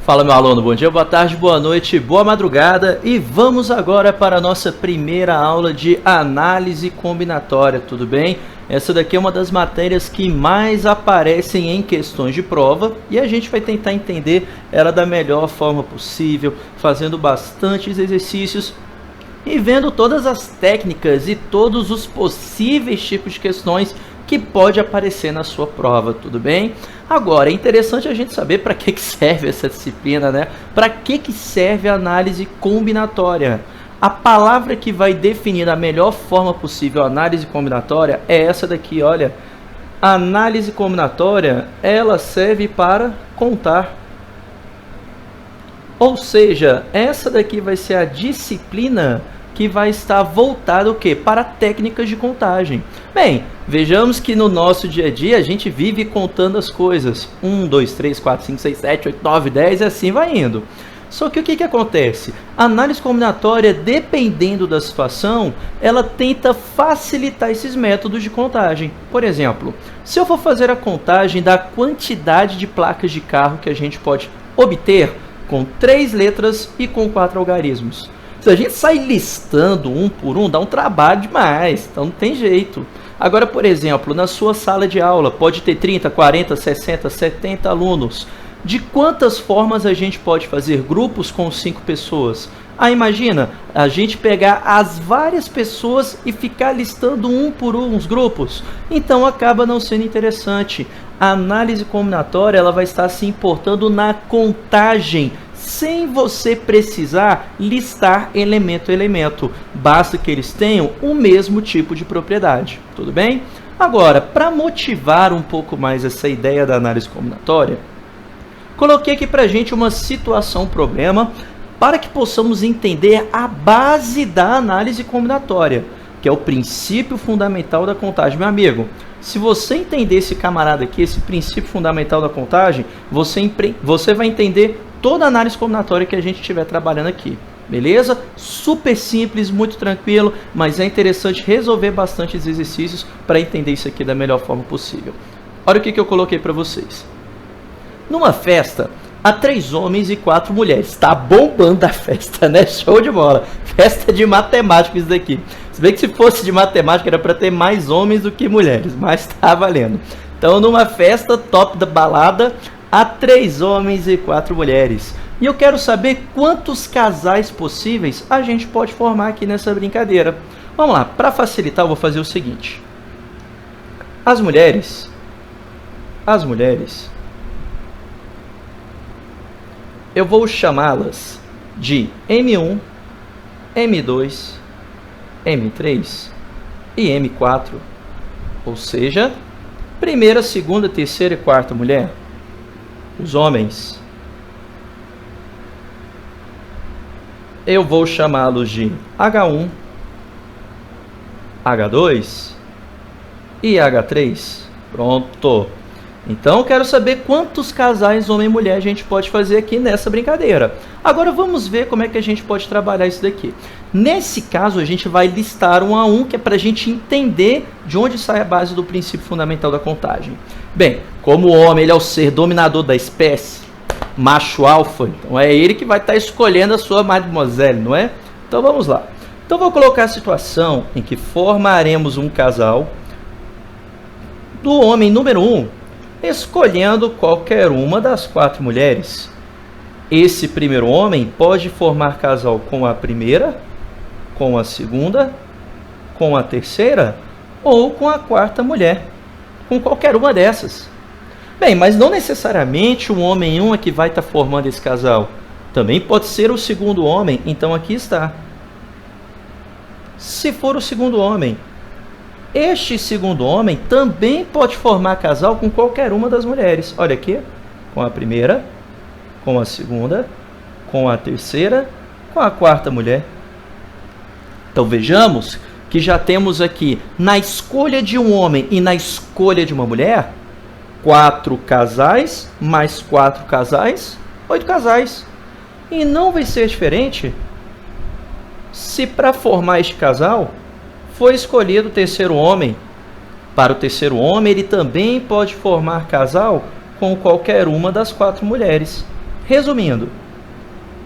Fala, meu aluno, bom dia, boa tarde, boa noite, boa madrugada e vamos agora para a nossa primeira aula de análise combinatória, tudo bem? Essa daqui é uma das matérias que mais aparecem em questões de prova e a gente vai tentar entender ela da melhor forma possível, fazendo bastantes exercícios e vendo todas as técnicas e todos os possíveis tipos de questões que pode aparecer na sua prova, tudo bem? Agora, é interessante a gente saber para que serve essa disciplina, né? Para que serve a análise combinatória? A palavra que vai definir da melhor forma possível a análise combinatória é essa daqui, olha. A análise combinatória, ela serve para contar. Ou seja, essa daqui vai ser a disciplina que vai estar voltada o quê? Para técnicas de contagem. Bem, vejamos que no nosso dia a dia a gente vive contando as coisas. 1, 2, 3, 4, 5, 6, 7, 8, 9, 10 e assim vai indo. Só que o que acontece? A análise combinatória, dependendo da situação, ela tenta facilitar esses métodos de contagem. Por exemplo, se eu for fazer a contagem da quantidade de placas de carro que a gente pode obter com 3 letras e com 4 algarismos. Se a gente sai listando um por um, dá um trabalho demais, então não tem jeito. Agora, por exemplo, na sua sala de aula, pode ter 30, 40, 60, 70 alunos. De quantas formas a gente pode fazer grupos com 5 pessoas? Ah, imagina, a gente pegar as várias pessoas e ficar listando um por um os grupos. Então acaba não sendo interessante. A análise combinatória ela vai estar se importando na contagem, sem você precisar listar elemento a elemento. Basta que eles tenham o mesmo tipo de propriedade. Tudo bem? Agora, para motivar um pouco mais essa ideia da análise combinatória, coloquei aqui para a gente uma situação, problema, para que possamos entender a base da análise combinatória, que é o princípio fundamental da contagem. Meu amigo, se você entender esse camarada aqui, esse princípio fundamental da contagem, você vai entender toda a análise combinatória que a gente estiver trabalhando aqui. Beleza? Super simples, muito tranquilo, mas é interessante resolver bastante exercícios para entender isso aqui da melhor forma possível. Olha o que eu coloquei para vocês. Numa festa, há 3 homens e 4 mulheres. Tá bombando a festa, né? Show de bola. Festa de matemática isso daqui. Se bem que se fosse de matemática era para ter mais homens do que mulheres, mas tá valendo. Então, numa festa top da balada, há 3 homens e 4 mulheres. E eu quero saber quantos casais possíveis a gente pode formar aqui nessa brincadeira. Vamos lá, para facilitar eu vou fazer o seguinte. As mulheres, eu vou chamá-las de M1, M2, M3 e M4. Ou seja, primeira, segunda, terceira e quarta mulher. Os homens, eu vou chamá-los de H1, H2 e H3. Pronto. Então, eu quero saber quantos casais homem e mulher a gente pode fazer aqui nessa brincadeira. Agora, vamos ver como é que a gente pode trabalhar isso daqui. Nesse caso, a gente vai listar um a um, que é para a gente entender de onde sai a base do princípio fundamental da contagem. Bem, como o homem ele é o ser dominador da espécie, macho alfa, então é ele que vai estar escolhendo a sua mademoiselle, não é? Então, vamos lá. Então, vou colocar a situação em que formaremos um casal do homem número 1, escolhendo qualquer uma das 4 mulheres. Esse primeiro homem pode formar casal com a primeira, com a segunda, com a terceira ou com a quarta mulher, com qualquer uma dessas. Bem, mas não necessariamente o homem 1 é que vai estar formando esse casal. Também pode ser o segundo homem, então aqui está. Se for o segundo homem, este segundo homem também pode formar casal com qualquer uma das mulheres. Olha aqui, com a primeira, com a segunda, com a terceira, com a quarta mulher. Então vejamos que já temos aqui, na escolha de um homem e na escolha de uma mulher, 4 casais, mais 4 casais, 8 casais. E não vai ser diferente se para formar este casal foi escolhido o terceiro homem. Para o terceiro homem, ele também pode formar casal com qualquer uma das 4 mulheres. Resumindo,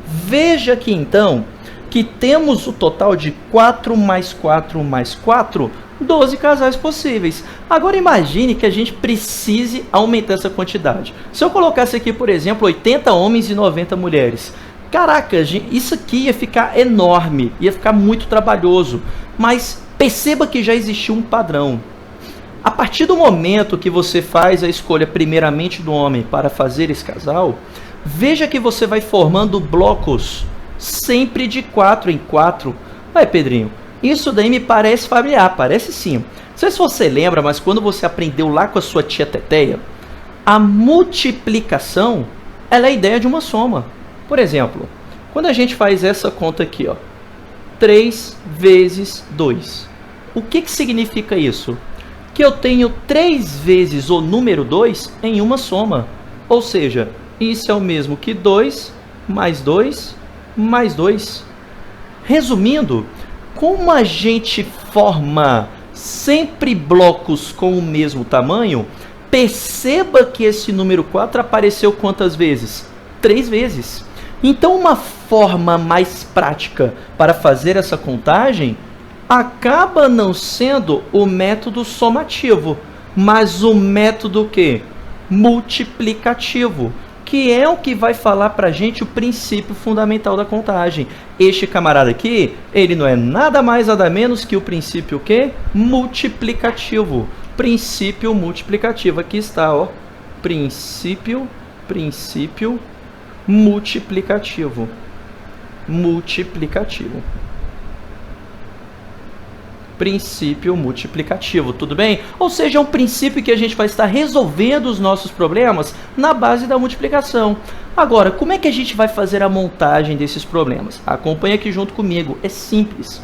veja aqui então que temos o total de 4 mais 4 mais 4, 12 casais possíveis. Agora imagine que a gente precise aumentar essa quantidade. Se eu colocasse aqui, por exemplo, 80 homens e 90 mulheres, caraca, isso aqui ia ficar enorme, ia ficar muito trabalhoso. Mas perceba que já existiu um padrão. A partir do momento que você faz a escolha primeiramente do homem para fazer esse casal, veja que você vai formando blocos sempre de 4 em 4. Vai, Pedrinho, isso daí me parece familiar, parece sim. Não sei se você lembra, mas quando você aprendeu lá com a sua tia Teteia, a multiplicação, ela é a ideia de uma soma. Por exemplo, quando a gente faz essa conta aqui, ó, 3 vezes 2. O que significa isso? Que eu tenho 3 vezes o número 2 em uma soma. Ou seja, isso é o mesmo que 2 mais 2 mais 2. Resumindo, como a gente forma sempre blocos com o mesmo tamanho, perceba que esse número 4 apareceu quantas vezes? 3 vezes. Então, uma forma mais prática para fazer essa contagem acaba não sendo o método somativo, mas o método que? Multiplicativo, que é o que vai falar para a gente o princípio fundamental da contagem. Este camarada aqui, ele não é nada mais nada menos que o princípio que? Multiplicativo. Princípio multiplicativo. Aqui está, ó. Princípio multiplicativo. Princípio multiplicativo, tudo bem? Ou seja, é um princípio que a gente vai estar resolvendo os nossos problemas na base da multiplicação. Agora, como é que a gente vai fazer a montagem desses problemas? Acompanhe aqui junto comigo, é simples.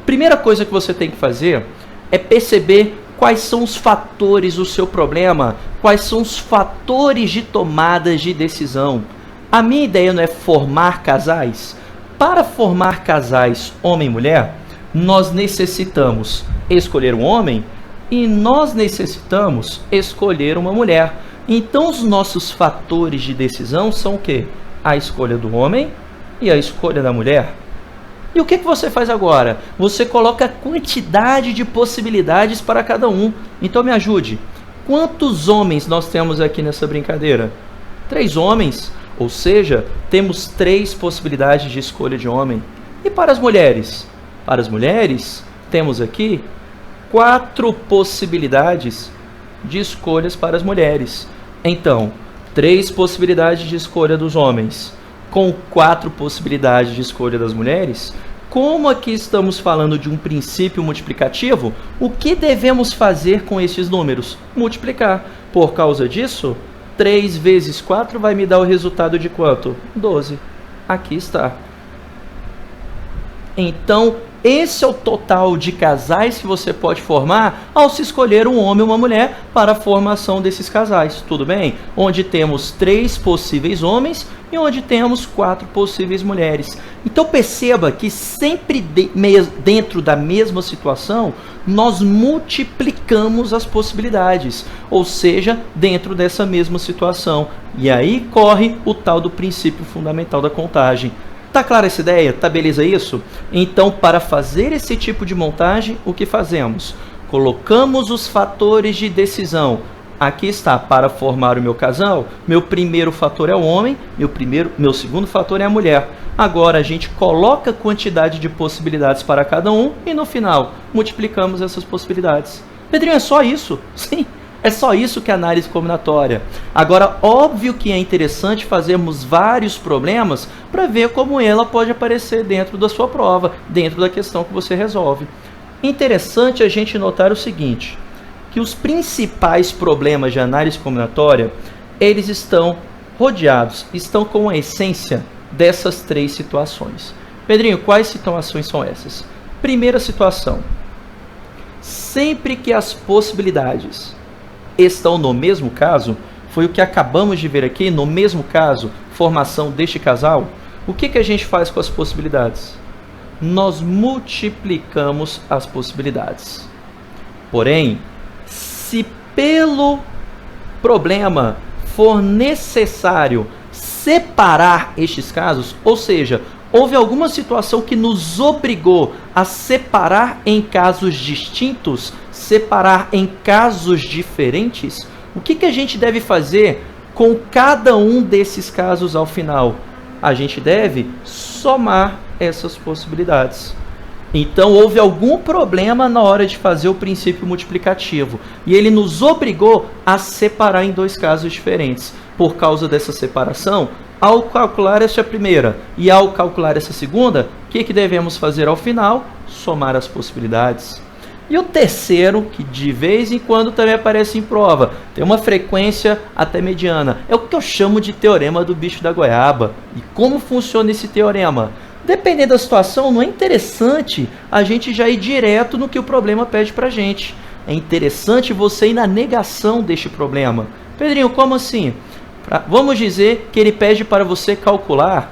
Primeira coisa que você tem que fazer é perceber quais são os fatores do seu problema, quais são os fatores de tomadas de decisão. A minha ideia não é formar casais. Para formar casais homem e mulher, nós necessitamos escolher um homem e nós necessitamos escolher uma mulher. Então, os nossos fatores de decisão são o quê? A escolha do homem e a escolha da mulher. E o que você faz agora? Você coloca a quantidade de possibilidades para cada um. Então, me ajude. Quantos homens nós temos aqui nessa brincadeira? 3 homens. Ou seja, temos 3 possibilidades de escolha de homem. E para as mulheres? Para as mulheres, temos aqui 4 possibilidades de escolhas para as mulheres. Então, 3 possibilidades de escolha dos homens, com 4 possibilidades de escolha das mulheres. Como aqui estamos falando de um princípio multiplicativo, o que devemos fazer com esses números? Multiplicar. Por causa disso, 3 vezes 4 vai me dar o resultado de quanto? 12. Aqui está. Então, esse é o total de casais que você pode formar ao se escolher um homem ou uma mulher para a formação desses casais, tudo bem? Onde temos 3 possíveis homens e onde temos 4 possíveis mulheres. Então perceba que sempre dentro da mesma situação, nós multiplicamos as possibilidades, ou seja, dentro dessa mesma situação. E aí corre o tal do princípio fundamental da contagem. Tá clara essa ideia? Tá beleza isso? Então, para fazer esse tipo de montagem, o que fazemos? Colocamos os fatores de decisão. Aqui está, para formar o meu casal, meu primeiro fator é o homem, meu segundo fator é a mulher. Agora a gente coloca a quantidade de possibilidades para cada um e no final multiplicamos essas possibilidades. Pedrinho, é só isso? Sim. É só isso que é análise combinatória. Agora, óbvio que é interessante fazermos vários problemas para ver como ela pode aparecer dentro da sua prova, dentro da questão que você resolve. Interessante a gente notar o seguinte, que os principais problemas de análise combinatória, eles estão rodeados, estão com a essência dessas 3 situações. Pedrinho, quais situações são essas? Primeira situação, sempre que as possibilidades estão no mesmo caso, foi o que acabamos de ver aqui, no mesmo caso, formação deste casal, o que a gente faz com as possibilidades? Nós multiplicamos as possibilidades. Porém, se pelo problema for necessário separar estes casos, ou seja, houve alguma situação que nos obrigou a separar em casos distintos, separar em casos diferentes, o que a gente deve fazer com cada um desses casos ao final? A gente deve somar essas possibilidades. Então, houve algum problema na hora de fazer o princípio multiplicativo. E ele nos obrigou a separar em dois casos diferentes. Por causa dessa separação, ao calcular essa primeira e ao calcular essa segunda, o que devemos fazer ao final? Somar as possibilidades. E o terceiro, que de vez em quando também aparece em prova, tem uma frequência até mediana, é o que eu chamo de teorema do bicho da goiaba. E como funciona esse teorema? Dependendo da situação, não é interessante a gente já ir direto no que o problema pede para a gente. É interessante você ir na negação deste problema. Pedrinho, como assim? Vamos dizer que ele pede para você calcular,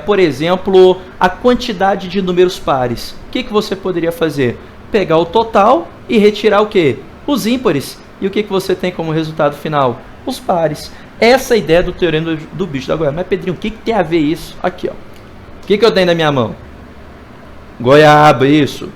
por exemplo, a quantidade de números pares. O que você poderia fazer? Pegar o total e retirar o quê? Os ímpares. E o que você tem como resultado final? Os pares. Essa é a ideia do teorema do bicho da goiaba. Mas, Pedrinho, o que tem a ver isso? Aqui, ó. O que eu tenho na minha mão? Goiaba, isso.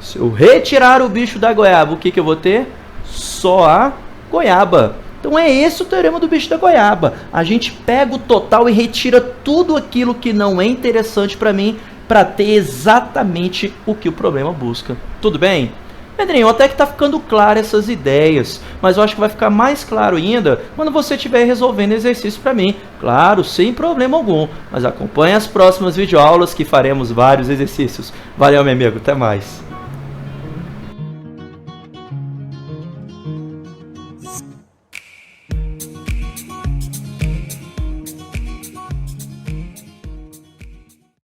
Se eu retirar o bicho da goiaba, o que eu vou ter? Só a goiaba. Então é esse o teorema do bicho da goiaba. A gente pega o total e retira tudo aquilo que não é interessante para mim, para ter exatamente o que o problema busca. Tudo bem? Pedrinho, até que está ficando claro essas ideias, mas eu acho que vai ficar mais claro ainda quando você estiver resolvendo exercício para mim. Claro, sem problema algum, mas acompanhe as próximas videoaulas que faremos vários exercícios. Valeu, meu amigo, até mais.